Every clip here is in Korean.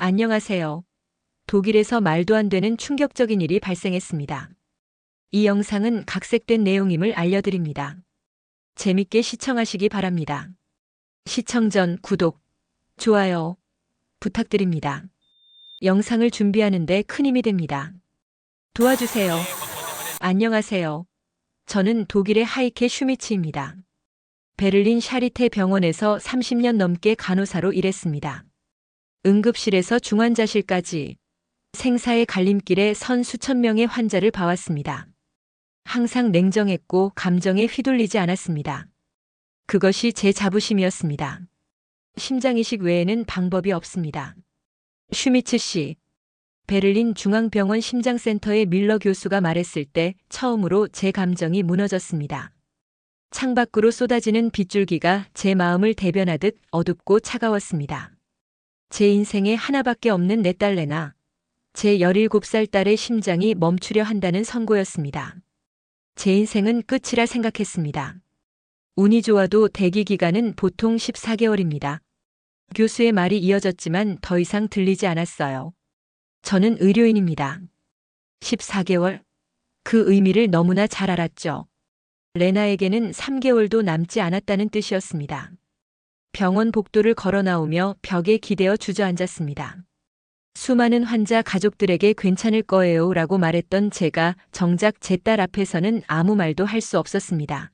안녕하세요. 독일에서 말도 안 되는 충격적인 일이 발생했습니다. 이 영상은 각색된 내용임을 알려드립니다. 재밌게 시청하시기 바랍니다. 시청 전 구독, 좋아요 부탁드립니다. 영상을 준비하는데 큰 힘이 됩니다. 도와주세요. 안녕하세요. 저는 독일의 하이케 슈미츠입니다. 베를린 샤리테 병원에서 30년 넘게 간호사로 일했습니다. 응급실에서 중환자실까지 생사의 갈림길에 선 수천 명의 환자를 봐왔습니다. 항상 냉정했고 감정에 휘둘리지 않았습니다. 그것이 제 자부심이었습니다. 심장이식 외에는 방법이 없습니다. 슈미츠 씨, 베를린 중앙병원 심장센터의 밀러 교수가 말했을 때 처음으로 제 감정이 무너졌습니다. 창밖으로 쏟아지는 빗줄기가 제 마음을 대변하듯 어둡고 차가웠습니다. 제 인생에 하나밖에 없는 내 딸 레나, 제 17살 딸의 심장이 멈추려 한다는 선고였습니다. 제 인생은 끝이라 생각했습니다. 운이 좋아도 대기 기간은 보통 14개월입니다. 교수의 말이 이어졌지만 더 이상 들리지 않았어요. 저는 의료인입니다. 14개월? 그 의미를 너무나 잘 알았죠. 레나에게는 3개월도 남지 않았다는 뜻이었습니다. 병원 복도를 걸어 나오며 벽에 기대어 주저앉았습니다. 수많은 환자 가족들에게 괜찮을 거예요 라고 말했던 제가 정작 제 딸 앞에서는 아무 말도 할 수 없었습니다.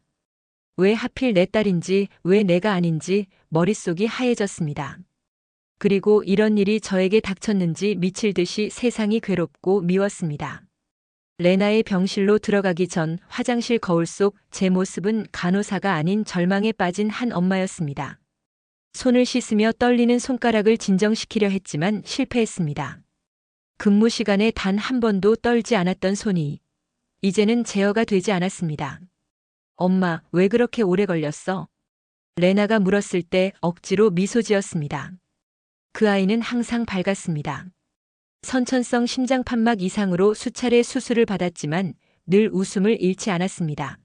왜 하필 내 딸인지, 왜 내가 아닌지 머릿속이 하얘졌습니다. 그리고 이런 일이 저에게 닥쳤는지 미칠 듯이 세상이 괴롭고 미웠습니다. 레나의 병실로 들어가기 전 화장실 거울 속 제 모습은 간호사가 아닌 절망에 빠진 한 엄마였습니다. 손을 씻으며 떨리는 손가락을 진정시키려 했지만 실패했습니다. 근무 시간에 단 한 번도 떨지 않았던 손이 이제는 제어가 되지 않았습니다. 엄마, 왜 그렇게 오래 걸렸어? 레나가 물었을 때 억지로 미소 지었습니다. 그 아이는 항상 밝았습니다. 선천성 심장판막 이상으로 수차례 수술을 받았지만 늘 웃음을 잃지 않았습니다.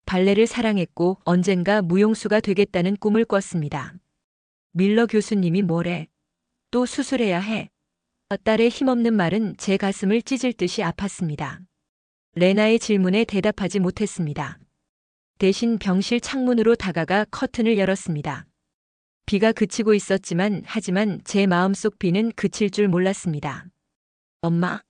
발레를 사랑했고 언젠가 무용수가 되겠다는 꿈을 꿨습니다. 밀러 교수님이 뭐래? 또 수술해야 해. 딸의 힘없는 말은 제 가슴을 찢을 듯이 아팠습니다. 레나의 질문에 대답하지 못했습니다. 대신 병실 창문으로 다가가 커튼을 열었습니다. 비가 그치고 있었지만 하지만 제 마음속 비는 그칠 줄 몰랐습니다. 엄마.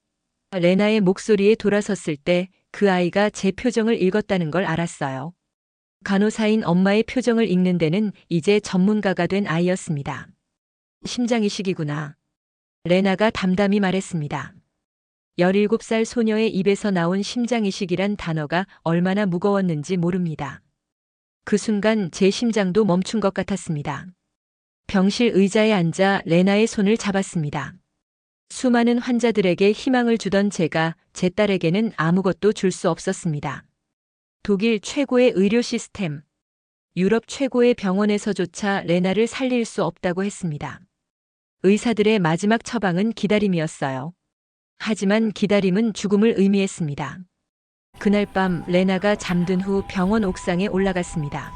레나의 목소리에 돌아섰을 때 그 아이가 제 표정을 읽었다는 걸 알았어요. 간호사인 엄마의 표정을 읽는 데는 이제 전문가가 된 아이였습니다. 심장이식이구나. 레나가 담담히 말했습니다. 17살 소녀의 입에서 나온 심장이식이란 단어가 얼마나 무거웠는지 모릅니다. 그 순간 제 심장도 멈춘 것 같았습니다. 병실 의자에 앉아 레나의 손을 잡았습니다. 수많은 환자들에게 희망을 주던 제가 제 딸에게는 아무것도 줄 수 없었습니다. 독일 최고의 의료 시스템, 유럽 최고의 병원에서조차 레나를 살릴 수 없다고 했습니다. 의사들의 마지막 처방은 기다림이었어요. 하지만 기다림은 죽음을 의미했습니다. 그날 밤 레나가 잠든 후 병원 옥상에 올라갔습니다.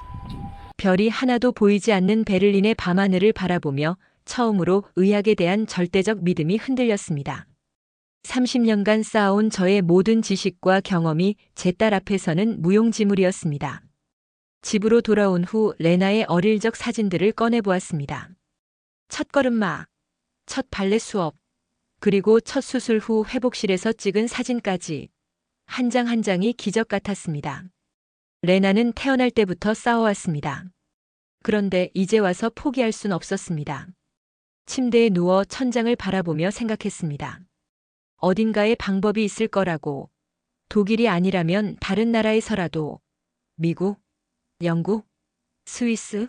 별이 하나도 보이지 않는 베를린의 밤하늘을 바라보며 처음으로 의학에 대한 절대적 믿음이 흔들렸습니다. 30년간 쌓아온 저의 모든 지식과 경험이 제 딸 앞에서는 무용지물이었습니다. 집으로 돌아온 후 레나의 어릴 적 사진들을 꺼내보았습니다. 첫 걸음마, 첫 발레 수업, 그리고 첫 수술 후 회복실에서 찍은 사진까지 한 장 한 장이 기적 같았습니다. 레나는 태어날 때부터 싸워왔습니다. 그런데 이제 와서 포기할 순 없었습니다. 침대에 누워 천장을 바라보며 생각했습니다. 어딘가에 방법이 있을 거라고. 독일이 아니라면 다른 나라에서라도. 미국, 영국, 스위스?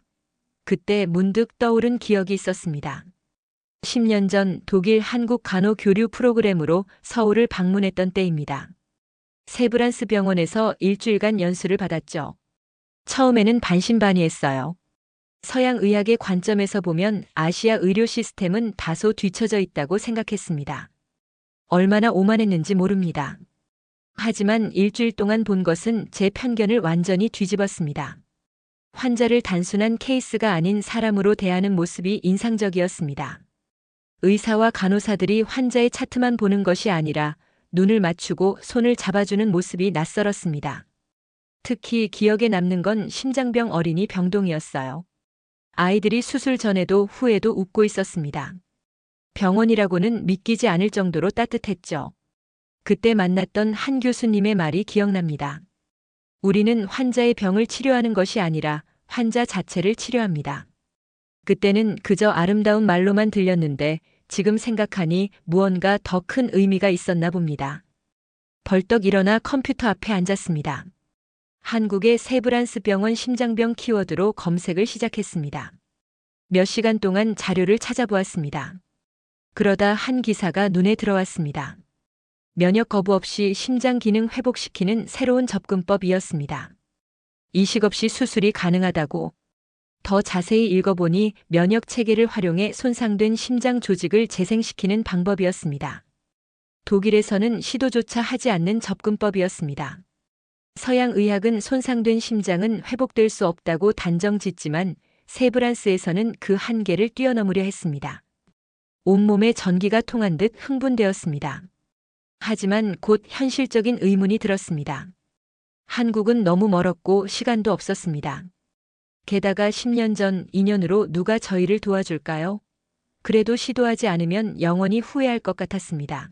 그때 문득 떠오른 기억이 있었습니다. 10년 전 독일 한국 간호 교류 프로그램으로 서울을 방문했던 때입니다. 세브란스 병원에서 일주일간 연수를 받았죠. 처음에는 반신반의했어요. 서양 의학의 관점에서 보면 아시아 의료 시스템은 다소 뒤처져 있다고 생각했습니다. 얼마나 오만했는지 모릅니다. 하지만 일주일 동안 본 것은 제 편견을 완전히 뒤집었습니다. 환자를 단순한 케이스가 아닌 사람으로 대하는 모습이 인상적이었습니다. 의사와 간호사들이 환자의 차트만 보는 것이 아니라 눈을 맞추고 손을 잡아주는 모습이 낯설었습니다. 특히 기억에 남는 건 심장병 어린이 병동이었어요. 아이들이 수술 전에도 후에도 웃고 있었습니다. 병원이라고는 믿기지 않을 정도로 따뜻했죠. 그때 만났던 한 교수님의 말이 기억납니다. 우리는 환자의 병을 치료하는 것이 아니라 환자 자체를 치료합니다. 그때는 그저 아름다운 말로만 들렸는데 지금 생각하니 무언가 더 큰 의미가 있었나 봅니다. 벌떡 일어나 컴퓨터 앞에 앉았습니다. 한국의 세브란스 병원 심장병 키워드로 검색을 시작했습니다. 몇 시간 동안 자료를 찾아보았습니다. 그러다 한 기사가 눈에 들어왔습니다. 면역 거부 없이 심장 기능 회복시키는 새로운 접근법이었습니다. 이식 없이 수술이 가능하다고. 더 자세히 읽어보니 면역 체계를 활용해 손상된 심장 조직을 재생시키는 방법이었습니다. 독일에서는 시도조차 하지 않는 접근법이었습니다. 서양 의학은 손상된 심장은 회복될 수 없다고 단정 짓지만 세브란스에서는 그 한계를 뛰어넘으려 했습니다. 온몸에 전기가 통한 듯 흥분되었습니다. 하지만 곧 현실적인 의문이 들었습니다. 한국은 너무 멀었고 시간도 없었습니다. 게다가 10년 전 인연으로 누가 저희를 도와줄까요? 그래도 시도하지 않으면 영원히 후회할 것 같았습니다.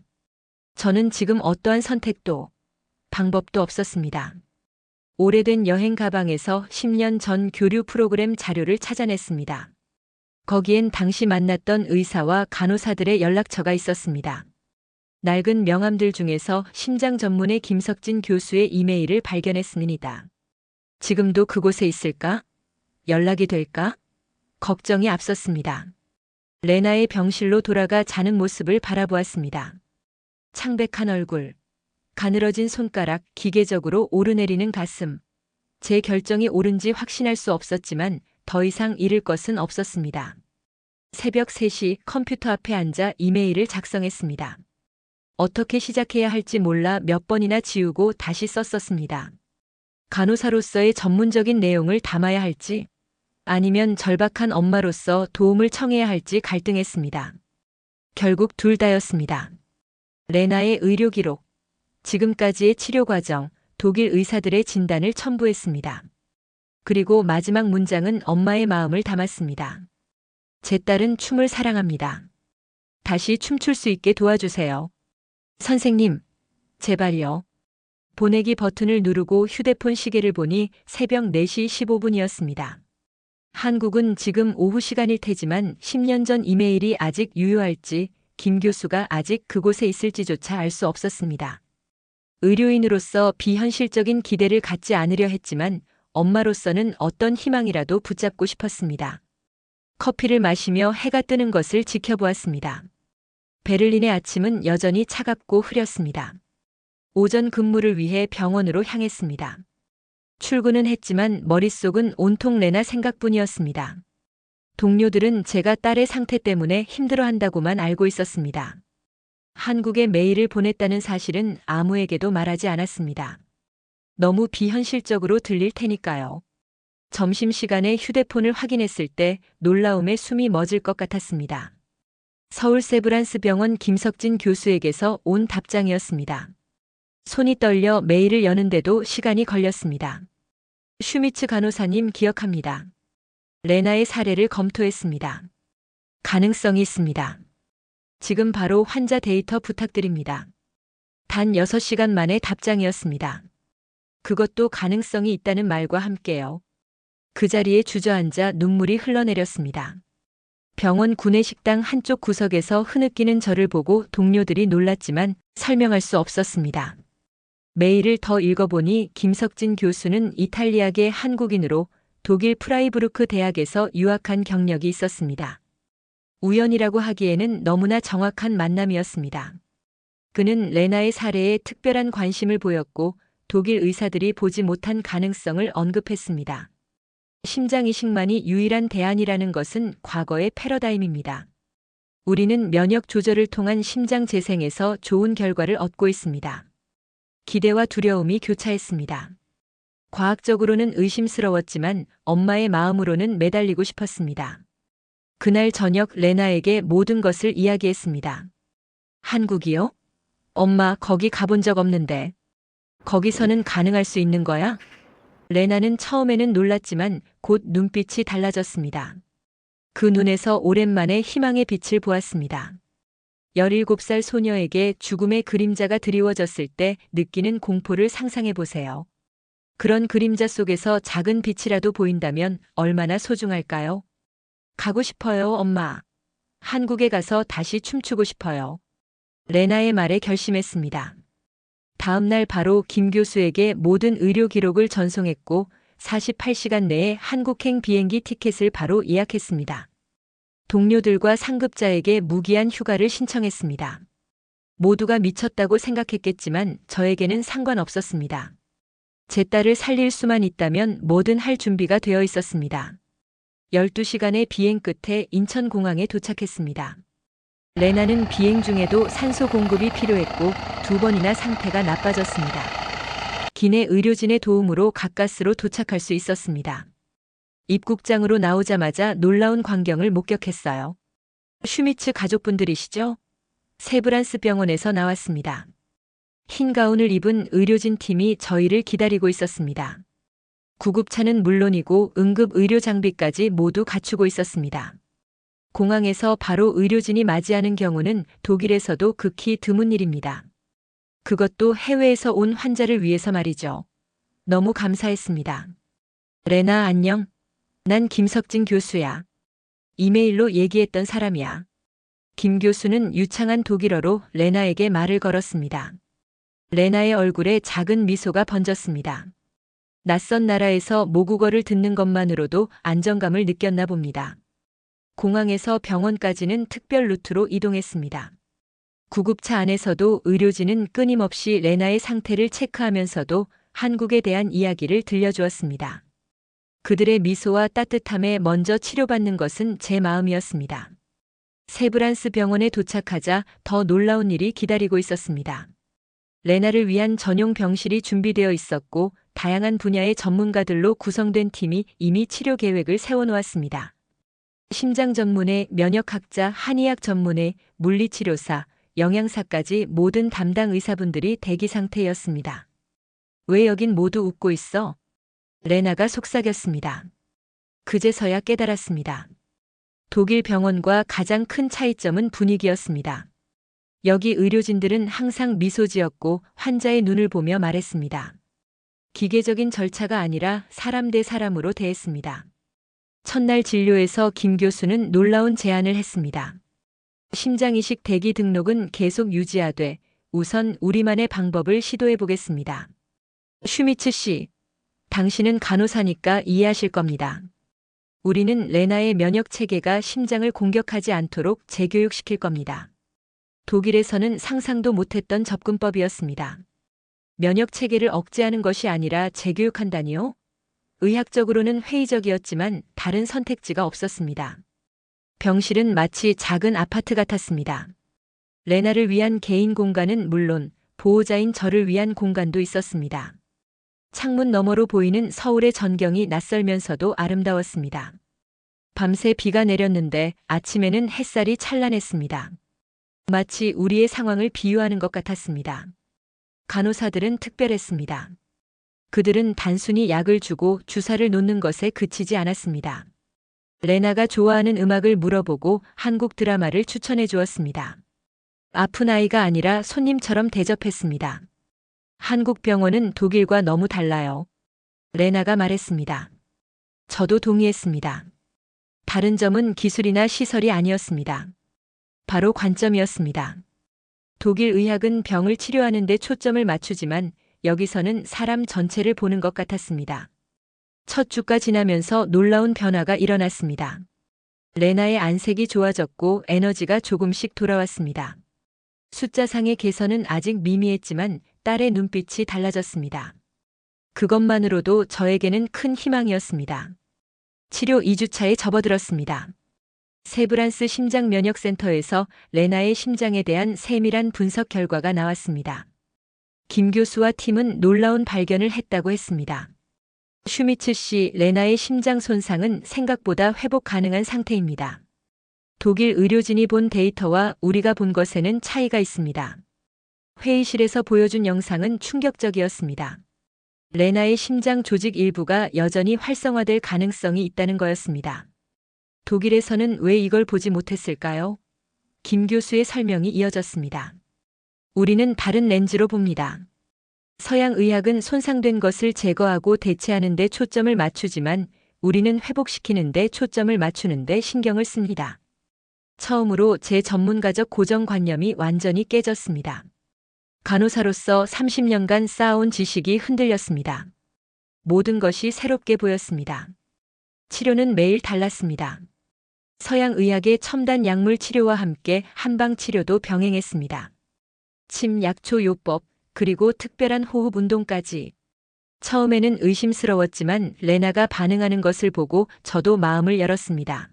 저는 지금 어떠한 선택도 방법도 없었습니다. 오래된 여행 가방에서 10년 전 교류 프로그램 자료를 찾아냈습니다. 거기엔 당시 만났던 의사와 간호사들의 연락처가 있었습니다. 낡은 명함들 중에서 심장 전문의 김석진 교수의 이메일을 발견했습니다. 지금도 그곳에 있을까? 연락이 될까? 걱정이 앞섰습니다. 레나의 병실로 돌아가 자는 모습을 바라보았습니다. 창백한 얼굴, 가늘어진 손가락, 기계적으로 오르내리는 가슴. 제 결정이 옳은지 확신할 수 없었지만 더 이상 잃을 것은 없었습니다. 새벽 3시 컴퓨터 앞에 앉아 이메일을 작성했습니다. 어떻게 시작해야 할지 몰라 몇 번이나 지우고 다시 썼었습니다. 간호사로서의 전문적인 내용을 담아야 할지 아니면 절박한 엄마로서 도움을 청해야 할지 갈등했습니다. 결국 둘 다였습니다. 레나의 의료 기록, 지금까지의 치료 과정, 독일 의사들의 진단을 첨부했습니다. 그리고 마지막 문장은 엄마의 마음을 담았습니다. 제 딸은 춤을 사랑합니다. 다시 춤출 수 있게 도와주세요. 선생님, 제발요. 보내기 버튼을 누르고 휴대폰 시계를 보니 새벽 4시 15분이었습니다. 한국은 지금 오후 시간일 테지만 10년 전 이메일이 아직 유효할지, 김 교수가 아직 그곳에 있을지조차 알 수 없었습니다. 의료인으로서 비현실적인 기대를 갖지 않으려 했지만 엄마로서는 어떤 희망이라도 붙잡고 싶었습니다. 커피를 마시며 해가 뜨는 것을 지켜보았습니다. 베를린의 아침은 여전히 차갑고 흐렸습니다. 오전 근무를 위해 병원으로 향했습니다. 출근은 했지만 머릿속은 온통 레나 생각뿐이었습니다. 동료들은 제가 딸의 상태 때문에 힘들어한다고만 알고 있었습니다. 한국에 메일을 보냈다는 사실은 아무에게도 말하지 않았습니다. 너무 비현실적으로 들릴 테니까요. 점심시간에 휴대폰을 확인했을 때 놀라움에 숨이 멎을 것 같았습니다. 서울 세브란스 병원 김석진 교수에게서 온 답장이었습니다. 손이 떨려 메일을 여는데도 시간이 걸렸습니다. 슈미츠 간호사님 기억합니다. 레나의 사례를 검토했습니다. 가능성이 있습니다. 지금 바로 환자 데이터 부탁드립니다. 단 6시간 만에 답장이었습니다. 그것도 가능성이 있다는 말과 함께요. 그 자리에 주저앉아 눈물이 흘러내렸습니다. 병원 구내식당 한쪽 구석에서 흐느끼는 저를 보고 동료들이 놀랐지만 설명할 수 없었습니다. 메일을 더 읽어보니 김석진 교수는 이탈리아계 한국인으로 독일 프라이부르크 대학에서 유학한 경력이 있었습니다. 우연이라고 하기에는 너무나 정확한 만남이었습니다. 그는 레나의 사례에 특별한 관심을 보였고 독일 의사들이 보지 못한 가능성을 언급했습니다. 심장 이식만이 유일한 대안이라는 것은 과거의 패러다임입니다. 우리는 면역 조절을 통한 심장 재생에서 좋은 결과를 얻고 있습니다. 기대와 두려움이 교차했습니다. 과학적으로는 의심스러웠지만 엄마의 마음으로는 매달리고 싶었습니다. 그날 저녁 레나에게 모든 것을 이야기했습니다. 한국이요? 엄마, 거기 가본 적 없는데. 거기서는 가능할 수 있는 거야? 레나는 처음에는 놀랐지만 곧 눈빛이 달라졌습니다. 그 눈에서 오랜만에 희망의 빛을 보았습니다. 17살 소녀에게 죽음의 그림자가 드리워졌을 때 느끼는 공포를 상상해 보세요. 그런 그림자 속에서 작은 빛이라도 보인다면 얼마나 소중할까요? 가고 싶어요, 엄마. 한국에 가서 다시 춤추고 싶어요. 레나의 말에 결심했습니다. 다음 날 바로 김 교수에게 모든 의료 기록을 전송했고 48시간 내에 한국행 비행기 티켓을 바로 예약했습니다. 동료들과 상급자에게 무기한 휴가를 신청했습니다. 모두가 미쳤다고 생각했겠지만 저에게는 상관없었습니다. 제 딸을 살릴 수만 있다면 뭐든 할 준비가 되어 있었습니다. 12시간의 비행 끝에 인천공항에 도착했습니다. 레나는 비행 중에도 산소 공급이 필요했고 2번이나 상태가 나빠졌습니다. 기내 의료진의 도움으로 가까스로 도착할 수 있었습니다. 입국장으로 나오자마자 놀라운 광경을 목격했어요. 슈미츠 가족분들이시죠? 세브란스 병원에서 나왔습니다. 흰 가운을 입은 의료진 팀이 저희를 기다리고 있었습니다. 구급차는 물론이고 응급 의료 장비까지 모두 갖추고 있었습니다. 공항에서 바로 의료진이 맞이하는 경우는 독일에서도 극히 드문 일입니다. 그것도 해외에서 온 환자를 위해서 말이죠. 너무 감사했습니다. 레나 안녕. 난 김석진 교수야. 이메일로 얘기했던 사람이야. 김 교수는 유창한 독일어로 레나에게 말을 걸었습니다. 레나의 얼굴에 작은 미소가 번졌습니다. 낯선 나라에서 모국어를 듣는 것만으로도 안정감을 느꼈나 봅니다. 공항에서 병원까지는 특별 루트로 이동했습니다. 구급차 안에서도 의료진은 끊임없이 레나의 상태를 체크하면서도 한국에 대한 이야기를 들려주었습니다. 그들의 미소와 따뜻함에 먼저 치료받는 것은 제 마음이었습니다. 세브란스 병원에 도착하자 더 놀라운 일이 기다리고 있었습니다. 레나를 위한 전용 병실이 준비되어 있었고 다양한 분야의 전문가들로 구성된 팀이 이미 치료 계획을 세워놓았습니다. 심장 전문의 면역학자, 한의학 전문의 물리치료사, 영양사까지 모든 담당 의사분들이 대기 상태였습니다. 왜 여긴 모두 웃고 있어? 레나가 속삭였습니다. 그제서야 깨달았습니다. 독일 병원과 가장 큰 차이점은 분위기였습니다. 여기 의료진들은 항상 미소 지었고 환자의 눈을 보며 말했습니다. 기계적인 절차가 아니라 사람 대 사람으로 대했습니다. 첫날 진료에서 김 교수는 놀라운 제안을 했습니다. 심장이식 대기 등록은 계속 유지하되 우선 우리만의 방법을 시도해 보겠습니다. 슈미츠 씨, 당신은 간호사니까 이해하실 겁니다. 우리는 레나의 면역 체계가 심장을 공격하지 않도록 재교육시킬 겁니다. 독일에서는 상상도 못했던 접근법이었습니다. 면역 체계를 억제하는 것이 아니라 재교육한다니요? 의학적으로는 회의적이었지만 다른 선택지가 없었습니다. 병실은 마치 작은 아파트 같았습니다. 레나를 위한 개인 공간은 물론 보호자인 저를 위한 공간도 있었습니다. 창문 너머로 보이는 서울의 전경이 낯설면서도 아름다웠습니다. 밤새 비가 내렸는데 아침에는 햇살이 찬란했습니다. 마치 우리의 상황을 비유하는 것 같았습니다. 간호사들은 특별했습니다. 그들은 단순히 약을 주고 주사를 놓는 것에 그치지 않았습니다. 레나가 좋아하는 음악을 물어보고 한국 드라마를 추천해 주었습니다. 아픈 아이가 아니라 손님처럼 대접했습니다. 한국 병원은 독일과 너무 달라요. 레나가 말했습니다. 저도 동의했습니다. 다른 점은 기술이나 시설이 아니었습니다. 바로 관점이었습니다. 독일 의학은 병을 치료하는 데 초점을 맞추지만 여기서는 사람 전체를 보는 것 같았습니다. 첫 주가 지나면서 놀라운 변화가 일어났습니다. 레나의 안색이 좋아졌고 에너지가 조금씩 돌아왔습니다. 숫자상의 개선은 아직 미미했지만 딸의 눈빛이 달라졌습니다. 그것만으로도 저에게는 큰 희망이었습니다. 치료 2주차에 접어들었습니다. 세브란스 심장면역센터에서 레나의 심장에 대한 세밀한 분석 결과가 나왔습니다. 김 교수와 팀은 놀라운 발견을 했다고 했습니다. 슈미츠 씨, 레나의 심장 손상은 생각보다 회복 가능한 상태입니다. 독일 의료진이 본 데이터와 우리가 본 것에는 차이가 있습니다. 회의실에서 보여준 영상은 충격적이었습니다. 레나의 심장 조직 일부가 여전히 활성화될 가능성이 있다는 거였습니다. 독일에서는 왜 이걸 보지 못했을까요? 김 교수의 설명이 이어졌습니다. 우리는 다른 렌즈로 봅니다. 서양 의학은 손상된 것을 제거하고 대체하는 데 초점을 맞추지만 우리는 회복시키는 데 초점을 맞추는 데 신경을 씁니다. 처음으로 제 전문가적 고정관념이 완전히 깨졌습니다. 간호사로서 30년간 쌓아온 지식이 흔들렸습니다. 모든 것이 새롭게 보였습니다. 치료는 매일 달랐습니다. 서양 의학의 첨단 약물 치료와 함께 한방 치료도 병행했습니다. 침, 약초, 요법, 그리고 특별한 호흡 운동까지. 처음에는 의심스러웠지만 레나가 반응하는 것을 보고 저도 마음을 열었습니다.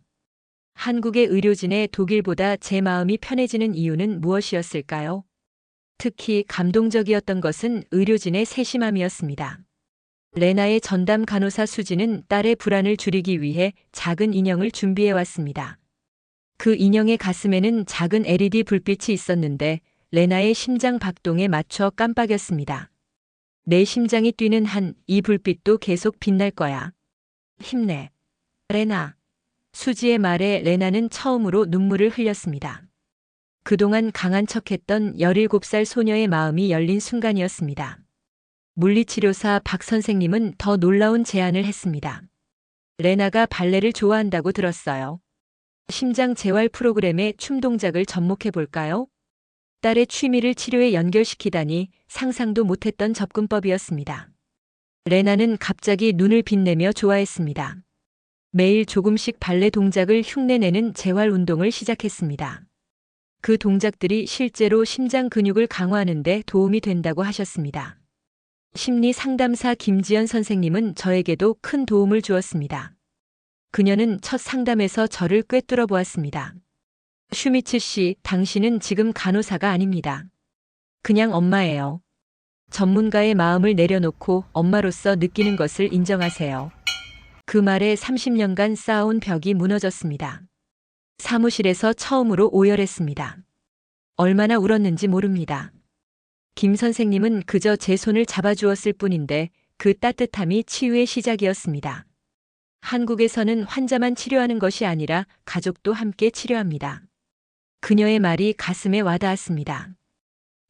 한국의 의료진의 독일보다 제 마음이 편해지는 이유는 무엇이었을까요? 특히 감동적이었던 것은 의료진의 세심함이었습니다. 레나의 전담 간호사 수지는 딸의 불안을 줄이기 위해 작은 인형을 준비해 왔습니다. 그 인형의 가슴에는 작은 LED 불빛이 있었는데 레나의 심장 박동에 맞춰 깜빡였습니다. 내 심장이 뛰는 한 이 불빛도 계속 빛날 거야. 힘내. 레나. 수지의 말에 레나는 처음으로 눈물을 흘렸습니다. 그동안 강한 척했던 17살 소녀의 마음이 열린 순간이었습니다. 물리치료사 박 선생님은 더 놀라운 제안을 했습니다. 레나가 발레를 좋아한다고 들었어요. 심장 재활 프로그램의 춤 동작을 접목해 볼까요? 딸의 취미를 치료에 연결시키다니 상상도 못했던 접근법이었습니다. 레나는 갑자기 눈을 빛내며 좋아했습니다. 매일 조금씩 발레 동작을 흉내내는 재활 운동을 시작했습니다. 그 동작들이 실제로 심장 근육을 강화하는 데 도움이 된다고 하셨습니다. 심리 상담사 김지연 선생님은 저에게도 큰 도움을 주었습니다. 그녀는 첫 상담에서 저를 꿰뚫어 보았습니다. 슈미츠 씨, 당신은 지금 간호사가 아닙니다. 그냥 엄마예요. 전문가의 마음을 내려놓고 엄마로서 느끼는 것을 인정하세요. 그 말에 30년간 쌓아온 벽이 무너졌습니다. 사무실에서 처음으로 오열했습니다. 얼마나 울었는지 모릅니다. 김 선생님은 그저 제 손을 잡아주었을 뿐인데 그 따뜻함이 치유의 시작이었습니다. 한국에서는 환자만 치료하는 것이 아니라 가족도 함께 치료합니다. 그녀의 말이 가슴에 와닿았습니다.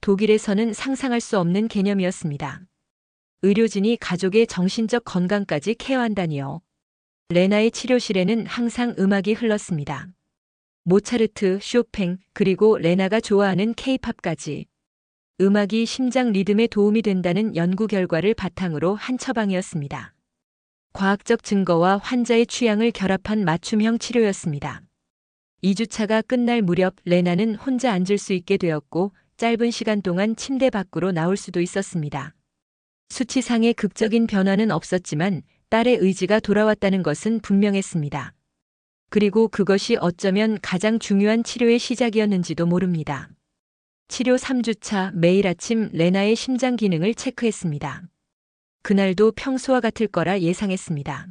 독일에서는 상상할 수 없는 개념이었습니다. 의료진이 가족의 정신적 건강까지 케어한다니요. 레나의 치료실에는 항상 음악이 흘렀습니다. 모차르트, 쇼팽, 그리고 레나가 좋아하는 케이팝까지. 음악이 심장 리듬에 도움이 된다는 연구 결과를 바탕으로 한 처방이었습니다. 과학적 증거와 환자의 취향을 결합한 맞춤형 치료였습니다. 2주차가 끝날 무렵 레나는 혼자 앉을 수 있게 되었고 짧은 시간 동안 침대 밖으로 나올 수도 있었습니다. 수치상의 극적인 변화는 없었지만 딸의 의지가 돌아왔다는 것은 분명했습니다. 그리고 그것이 어쩌면 가장 중요한 치료의 시작이었는지도 모릅니다. 치료 3주차 매일 아침 레나의 심장 기능을 체크했습니다. 그날도 평소와 같을 거라 예상했습니다.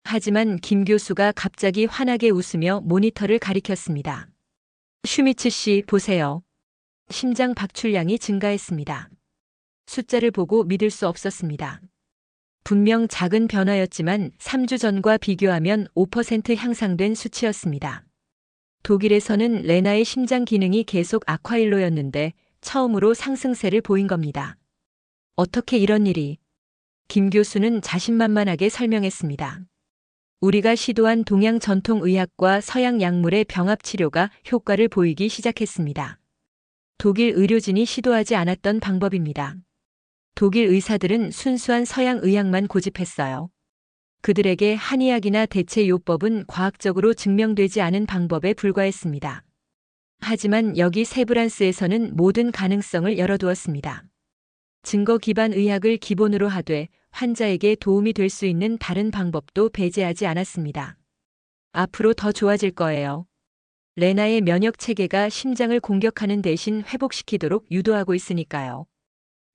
하지만 김 교수가 갑자기 환하게 웃으며 모니터를 가리켰습니다. 슈미츠 씨, 보세요. 심장 박출량이 증가했습니다. 숫자를 보고 믿을 수 없었습니다. 분명 작은 변화였지만 3주 전과 비교하면 5% 향상된 수치였습니다. 독일에서는 레나의 심장 기능이 계속 악화일로였는데 처음으로 상승세를 보인 겁니다. 어떻게 이런 일이? 김 교수는 자신만만하게 설명했습니다. 우리가 시도한 동양 전통의학과 서양 약물의 병합 치료가 효과를 보이기 시작했습니다. 독일 의료진이 시도하지 않았던 방법입니다. 독일 의사들은 순수한 서양 의학만 고집했어요. 그들에게 한의학이나 대체요법은 과학적으로 증명되지 않은 방법에 불과했습니다. 하지만 여기 세브란스에서는 모든 가능성을 열어두었습니다. 증거 기반 의학을 기본으로 하되 환자에게 도움이 될 수 있는 다른 방법도 배제하지 않았습니다. 앞으로 더 좋아질 거예요. 레나의 면역 체계가 심장을 공격하는 대신 회복시키도록 유도하고 있으니까요.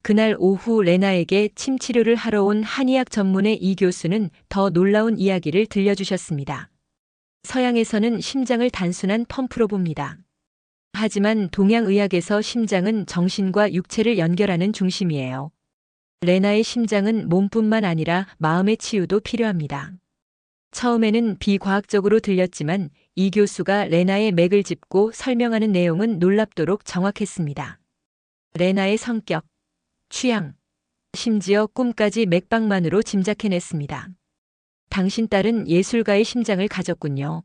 그날 오후 레나에게 침 치료를 하러 온 한의학 전문의 이 교수는 더 놀라운 이야기를 들려주셨습니다. 서양에서는 심장을 단순한 펌프로 봅니다. 하지만 동양의학에서 심장은 정신과 육체를 연결하는 중심이에요. 레나의 심장은 몸뿐만 아니라 마음의 치유도 필요합니다. 처음에는 비과학적으로 들렸지만 이 교수가 레나의 맥을 짚고 설명하는 내용은 놀랍도록 정확했습니다. 레나의 성격, 취향, 심지어 꿈까지 맥박만으로 짐작해냈습니다. 당신 딸은 예술가의 심장을 가졌군요.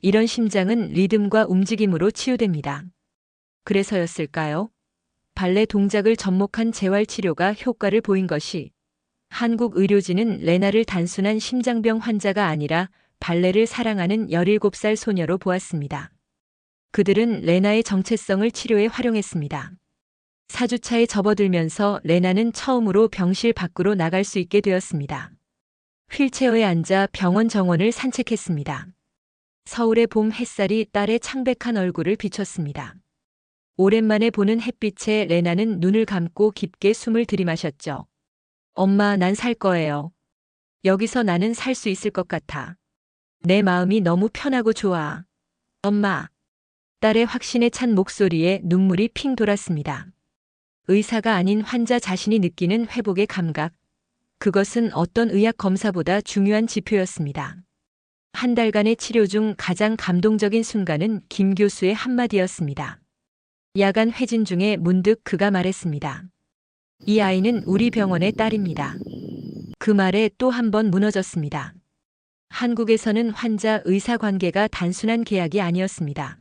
이런 심장은 리듬과 움직임으로 치유됩니다. 그래서였을까요? 발레 동작을 접목한 재활치료가 효과를 보인 것이 한국 의료진은 레나를 단순한 심장병 환자가 아니라 발레를 사랑하는 17살 소녀로 보았습니다. 그들은 레나의 정체성을 치료에 활용했습니다. 4주차에 접어들면서 레나는 처음으로 병실 밖으로 나갈 수 있게 되었습니다. 휠체어에 앉아 병원 정원을 산책했습니다. 서울의 봄 햇살이 딸의 창백한 얼굴을 비췄습니다. 오랜만에 보는 햇빛에 레나는 눈을 감고 깊게 숨을 들이마셨죠. 엄마, 난 살 거예요. 여기서 나는 살 수 있을 것 같아. 내 마음이 너무 편하고 좋아. 엄마. 딸의 확신에 찬 목소리에 눈물이 핑 돌았습니다. 의사가 아닌 환자 자신이 느끼는 회복의 감각. 그것은 어떤 의학 검사보다 중요한 지표였습니다. 한 달간의 치료 중 가장 감동적인 순간은 김 교수의 한마디였습니다. 야간 회진 중에 문득 그가 말했습니다. 이 아이는 우리 병원의 딸입니다. 그 말에 또 한 번 무너졌습니다. 한국에서는 환자-의사 관계가 단순한 계약이 아니었습니다.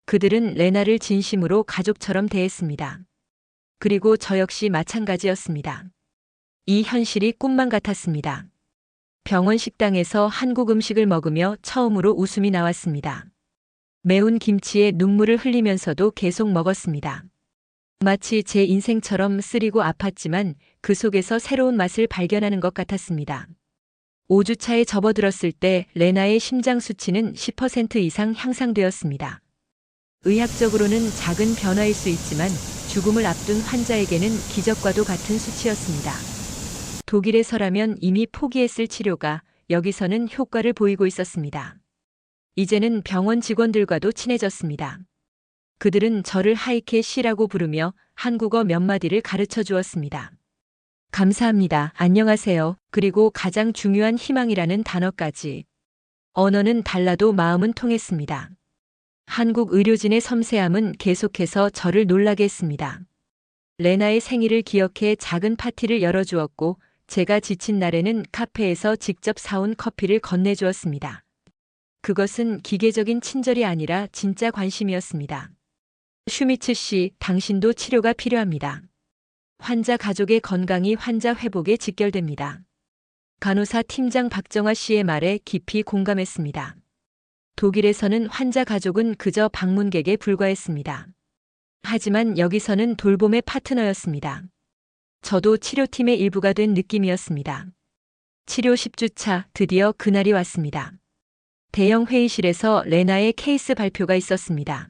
그들은 레나를 진심으로 가족처럼 대했습니다. 그리고 저 역시 마찬가지였습니다. 이 현실이 꿈만 같았습니다. 병원 식당에서 한국 음식을 먹으며 처음으로 웃음이 나왔습니다. 매운 김치에 눈물을 흘리면서도 계속 먹었습니다. 마치 제 인생처럼 쓰리고 아팠지만 그 속에서 새로운 맛을 발견하는 것 같았습니다. 5주차에 접어들었을 때 레나의 심장 수치는 10% 이상 향상되었습니다. 의학적으로는 작은 변화일 수 있지만 죽음을 앞둔 환자에게는 기적과도 같은 수치였습니다. 독일에서라면 이미 포기했을 치료가 여기서는 효과를 보이고 있었습니다. 이제는 병원 직원들과도 친해졌습니다. 그들은 저를 하이케 씨라고 부르며 한국어 몇 마디를 가르쳐 주었습니다. 감사합니다. 안녕하세요. 그리고 가장 중요한 희망이라는 단어까지. 언어는 달라도 마음은 통했습니다. 한국 의료진의 섬세함은 계속해서 저를 놀라게 했습니다. 레나의 생일을 기억해 작은 파티를 열어주었고 제가 지친 날에는 카페에서 직접 사온 커피를 건네주었습니다. 그것은 기계적인 친절이 아니라 진짜 관심이었습니다. 슈미츠 씨, 당신도 치료가 필요합니다. 환자 가족의 건강이 환자 회복에 직결됩니다. 간호사 팀장 박정화 씨의 말에 깊이 공감했습니다. 독일에서는 환자 가족은 그저 방문객에 불과했습니다. 하지만 여기서는 돌봄의 파트너였습니다. 저도 치료팀의 일부가 된 느낌이었습니다. 치료 10주차, 드디어 그날이 왔습니다. 대형 회의실에서 레나의 케이스 발표가 있었습니다.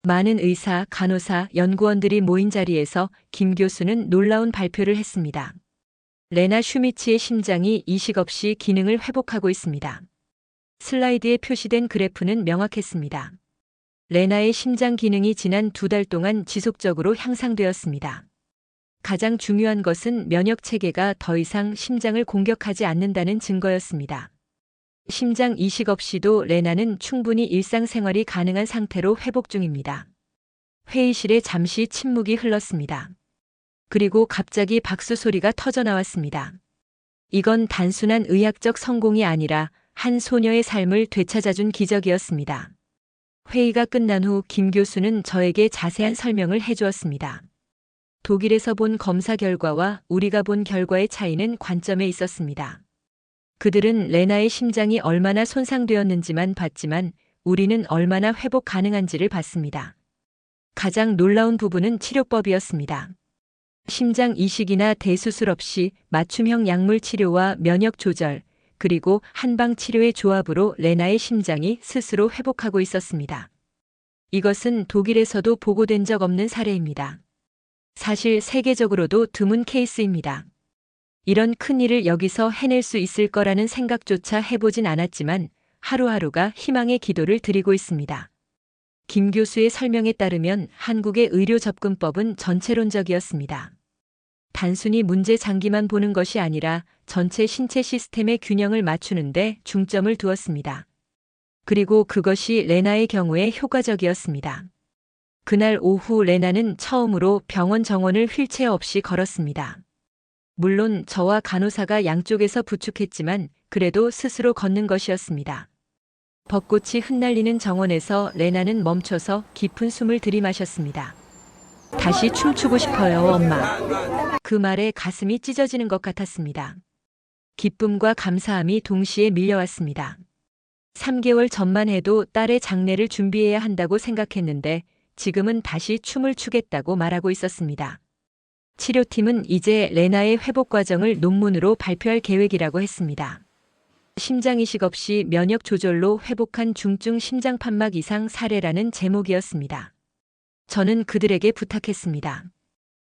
많은 의사, 간호사, 연구원들이 모인 자리에서 김 교수는 놀라운 발표를 했습니다. 레나 슈미츠의 심장이 이식 없이 기능을 회복하고 있습니다. 슬라이드에 표시된 그래프는 명확했습니다. 레나의 심장 기능이 지난 2달 동안 지속적으로 향상되었습니다. 가장 중요한 것은 면역 체계가 더 이상 심장을 공격하지 않는다는 증거였습니다. 심장 이식 없이도 레나는 충분히 일상생활이 가능한 상태로 회복 중입니다. 회의실에 잠시 침묵이 흘렀습니다. 그리고 갑자기 박수 소리가 터져 나왔습니다. 이건 단순한 의학적 성공이 아니라 한 소녀의 삶을 되찾아준 기적이었습니다. 회의가 끝난 후 김 교수는 저에게 자세한 설명을 해주었습니다. 독일에서 본 검사 결과와 우리가 본 결과의 차이는 관점에 있었습니다. 그들은 레나의 심장이 얼마나 손상되었는지만 봤지만 우리는 얼마나 회복 가능한지를 봤습니다. 가장 놀라운 부분은 치료법이었습니다. 심장 이식이나 대수술 없이 맞춤형 약물 치료와 면역 조절, 그리고 한방 치료의 조합으로 레나의 심장이 스스로 회복하고 있었습니다. 이것은 독일에서도 보고된 적 없는 사례입니다. 사실 세계적으로도 드문 케이스입니다. 이런 큰일을 여기서 해낼 수 있을 거라는 생각조차 해보진 않았지만 하루하루가 희망의 기도를 드리고 있습니다. 김 교수의 설명에 따르면 한국의 의료 접근법은 전체론적이었습니다. 단순히 문제 장기만 보는 것이 아니라 전체 신체 시스템의 균형을 맞추는데 중점을 두었습니다. 그리고 그것이 레나의 경우에 효과적이었습니다. 그날 오후 레나는 처음으로 병원 정원을 휠체어 없이 걸었습니다. 물론 저와 간호사가 양쪽에서 부축했지만 그래도 스스로 걷는 것이었습니다. 벚꽃이 흩날리는 정원에서 레나는 멈춰서 깊은 숨을 들이마셨습니다. 다시 춤추고 싶어요, 엄마. 그 말에 가슴이 찢어지는 것 같았습니다. 기쁨과 감사함이 동시에 밀려왔습니다. 3개월 전만 해도 딸의 장례를 준비해야 한다고 생각했는데 지금은 다시 춤을 추겠다고 말하고 있었습니다. 치료팀은 이제 레나의 회복 과정을 논문으로 발표할 계획이라고 했습니다. 심장 이식 없이 면역 조절로 회복한 중증 심장판막 이상 사례라는 제목이었습니다. 저는 그들에게 부탁했습니다.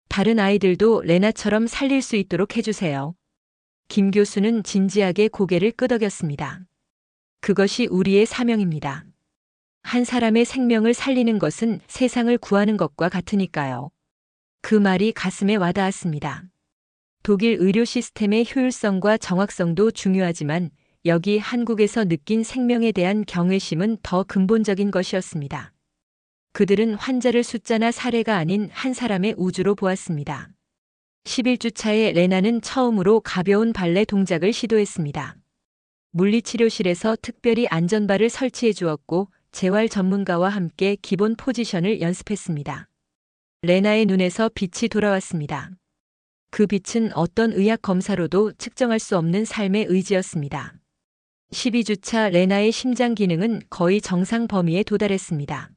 다른 아이들도 레나처럼 살릴 수 있도록 해주세요. 김 교수는 진지하게 고개를 끄덕였습니다. 그것이 우리의 사명입니다. 한 사람의 생명을 살리는 것은 세상을 구하는 것과 같으니까요. 그 말이 가슴에 와닿았습니다. 독일 의료 시스템의 효율성과 정확성도 중요하지만 여기 한국에서 느낀 생명에 대한 경외심은 더 근본적인 것이었습니다. 그들은 환자를 숫자나 사례가 아닌 한 사람의 우주로 보았습니다. 11주 차에 레나는 처음으로 가벼운 발레 동작을 시도했습니다. 물리치료실에서 특별히 안전바를 설치해 주었고 재활 전문가와 함께 기본 포지션을 연습했습니다. 레나의 눈에서 빛이 돌아왔습니다. 그 빛은 어떤 의학 검사로도 측정할 수 없는 삶의 의지였습니다. 12주차 레나의 심장 기능은 거의 정상 범위에 도달했습니다.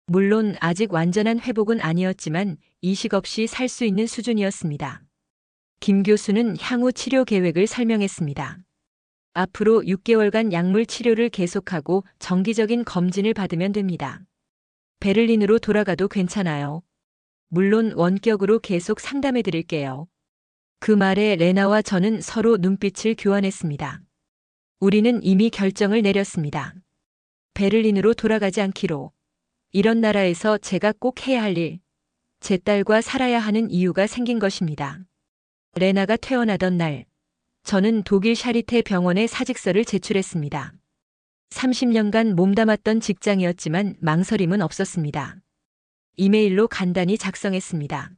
물론 아직 완전한 회복은 아니었지만 이식 없이 살 수 있는 수준이었습니다. 김 교수는 향후 치료 계획을 설명했습니다. 앞으로 6개월간 약물 치료를 계속하고 정기적인 검진을 받으면 됩니다. 베를린으로 돌아가도 괜찮아요. 물론 원격으로 계속 상담해 드릴게요. 그 말에 레나와 저는 서로 눈빛을 교환했습니다. 우리는 이미 결정을 내렸습니다. 베를린으로 돌아가지 않기로. 이런 나라에서 제가 꼭 해야 할 일, 제 딸과 살아야 하는 이유가 생긴 것입니다. 레나가 퇴원하던 날, 저는 독일 샤리테 병원에 사직서를 제출했습니다. 30년간 몸담았던 직장이었지만 망설임은 없었습니다. 이메일로 간단히 작성했습니다.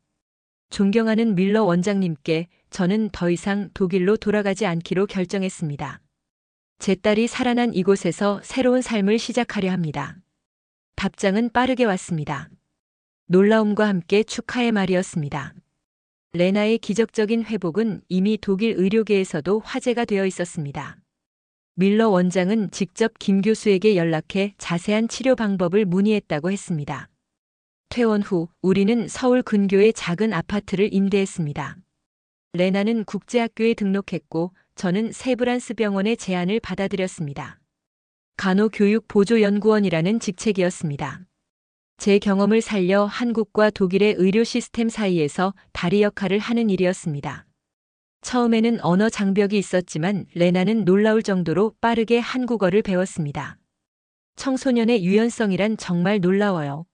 존경하는 밀러 원장님께 저는 더 이상 독일로 돌아가지 않기로 결정했습니다. 제 딸이 살아난 이곳에서 새로운 삶을 시작하려 합니다. 답장은 빠르게 왔습니다. 놀라움과 함께 축하의 말이었습니다. 레나의 기적적인 회복은 이미 독일 의료계에서도 화제가 되어 있었습니다. 밀러 원장은 직접 김 교수에게 연락해 자세한 치료 방법을 문의했다고 했습니다. 퇴원 후 우리는 서울 근교의 작은 아파트를 임대했습니다. 레나는 국제학교에 등록했고 저는 세브란스 병원의 제안을 받아들였습니다. 간호교육보조연구원이라는 직책이었습니다. 제 경험을 살려 한국과 독일의 의료 시스템 사이에서 다리 역할을 하는 일이었습니다. 처음에는 언어 장벽이 있었지만 레나는 놀라울 정도로 빠르게 한국어를 배웠습니다. 청소년의 유연성이란 정말 놀라워요.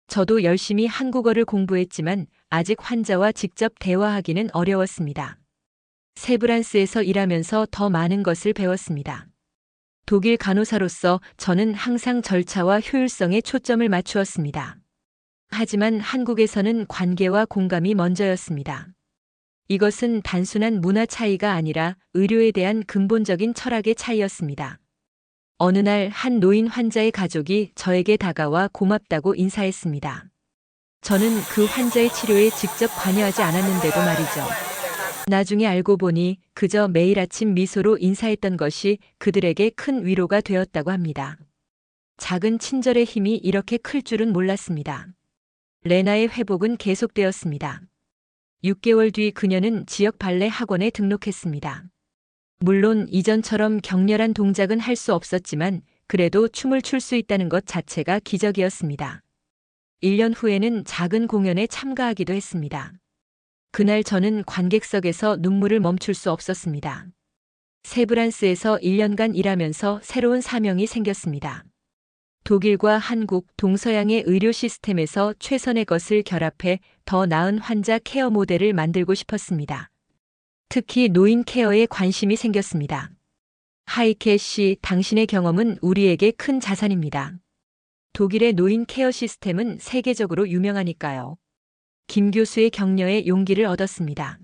저도 열심히 한국어를 공부했지만 아직 환자와 직접 대화하기는 어려웠습니다. 세브란스에서 일하면서 더 많은 것을 배웠습니다. 독일 간호사로서 저는 항상 절차와 효율성에 초점을 맞추었습니다. 하지만 한국에서는 관계와 공감이 먼저였습니다. 이것은 단순한 문화 차이가 아니라 의료에 대한 근본적인 철학의 차이였습니다. 어느 날 한 노인 환자의 가족이 저에게 다가와 고맙다고 인사했습니다. 저는 그 환자의 치료에 직접 관여하지 않았는데도 말이죠. 나중에 알고 보니 그저 매일 아침 미소로 인사했던 것이 그들에게 큰 위로가 되었다고 합니다. 작은 친절의 힘이 이렇게 클 줄은 몰랐습니다. 레나의 회복은 계속되었습니다. 6개월 뒤 그녀는 지역 발레 학원에 등록했습니다. 물론 이전처럼 격렬한 동작은 할 수 없었지만 그래도 춤을 출 수 있다는 것 자체가 기적이었습니다. 1년 후에는 작은 공연에 참가하기도 했습니다. 그날 저는 관객석에서 눈물을 멈출 수 없었습니다. 세브란스에서 1년간 일하면서 새로운 사명이 생겼습니다. 독일과 한국, 동서양의 의료 시스템에서 최선의 것을 결합해 더 나은 환자 케어 모델을 만들고 싶었습니다. 특히 노인 케어에 관심이 생겼습니다. 하이케 씨, 당신의 경험은 우리에게 큰 자산입니다. 독일의 노인 케어 시스템은 세계적으로 유명하니까요. 김 교수의 격려에 용기를 얻었습니다.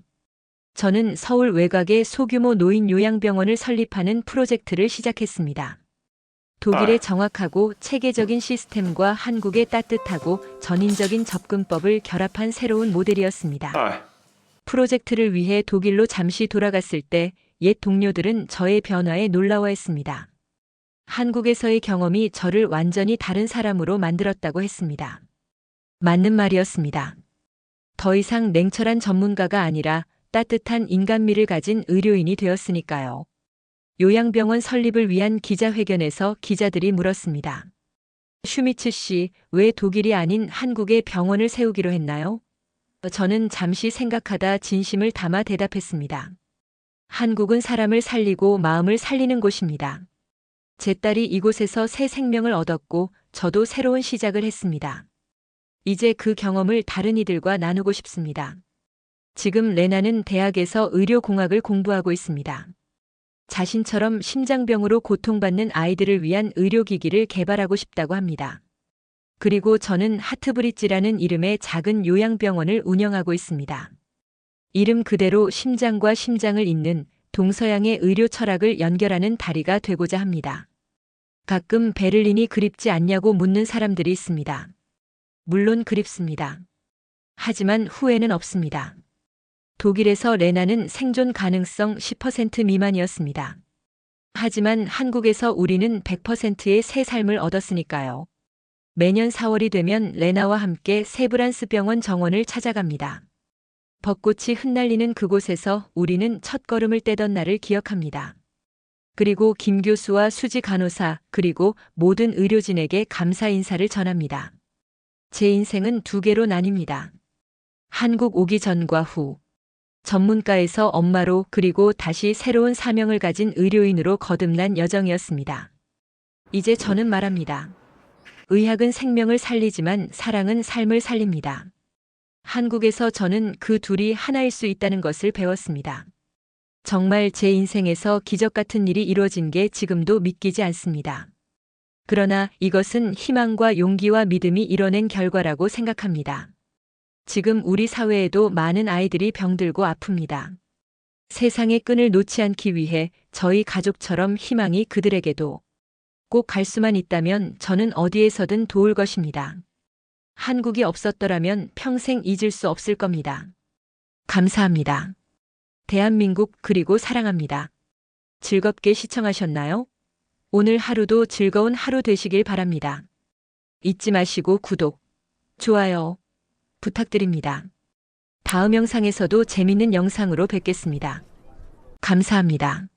저는 서울 외곽에 소규모 노인 요양병원을 설립하는 프로젝트를 시작했습니다. 독일의 정확하고 체계적인 시스템과 한국의 따뜻하고 전인적인 접근법을 결합한 새로운 모델이었습니다. 프로젝트를 위해 독일로 잠시 돌아갔을 때 옛 동료들은 저의 변화에 놀라워했습니다. 한국에서의 경험이 저를 완전히 다른 사람으로 만들었다고 했습니다. 맞는 말이었습니다. 더 이상 냉철한 전문가가 아니라 따뜻한 인간미를 가진 의료인이 되었으니까요. 요양병원 설립을 위한 기자회견에서 기자들이 물었습니다. 슈미츠 씨, 왜 독일이 아닌 한국에 병원을 세우기로 했나요? 저는 잠시 생각하다 진심을 담아 대답했습니다. 한국은 사람을 살리고 마음을 살리는 곳입니다. 제 딸이 이곳에서 새 생명을 얻었고 저도 새로운 시작을 했습니다. 이제 그 경험을 다른 이들과 나누고 싶습니다. 지금 레나는 대학에서 의료공학을 공부하고 있습니다. 자신처럼 심장병으로 고통받는 아이들을 위한 의료기기를 개발하고 싶다고 합니다. 그리고 저는 하트브릿지라는 이름의 작은 요양병원을 운영하고 있습니다. 이름 그대로 심장과 심장을 잇는 동서양의 의료 철학을 연결하는 다리가 되고자 합니다. 가끔 베를린이 그립지 않냐고 묻는 사람들이 있습니다. 물론 그립습니다. 하지만 후회는 없습니다. 독일에서 레나는 생존 가능성 10% 미만이었습니다. 하지만 한국에서 우리는 100%의 새 삶을 얻었으니까요. 매년 4월이 되면 레나와 함께 세브란스 병원 정원을 찾아갑니다. 벚꽃이 흩날리는 그곳에서 우리는 첫걸음을 떼던 날을 기억합니다. 그리고 김 교수와 수지 간호사 그리고 모든 의료진에게 감사 인사를 전합니다. 제 인생은 두 개로 나뉩니다. 한국 오기 전과 후. 전문가에서 엄마로 그리고 다시 새로운 사명을 가진 의료인으로 거듭난 여정이었습니다. 이제 저는 말합니다. 의학은 생명을 살리지만 사랑은 삶을 살립니다. 한국에서 저는 그 둘이 하나일 수 있다는 것을 배웠습니다. 정말 제 인생에서 기적 같은 일이 이루어진 게 지금도 믿기지 않습니다. 그러나 이것은 희망과 용기와 믿음이 이뤄낸 결과라고 생각합니다. 지금 우리 사회에도 많은 아이들이 병들고 아픕니다. 세상의 끈을 놓지 않기 위해 저희 가족처럼 희망이 그들에게도 꼭 갈 수만 있다면 저는 어디에서든 도울 것입니다. 한국이 없었더라면 평생 잊을 수 없을 겁니다. 감사합니다. 대한민국 그리고 사랑합니다. 즐겁게 시청하셨나요? 오늘 하루도 즐거운 하루 되시길 바랍니다. 잊지 마시고 구독, 좋아요 부탁드립니다. 다음 영상에서도 재밌는 영상으로 뵙겠습니다. 감사합니다.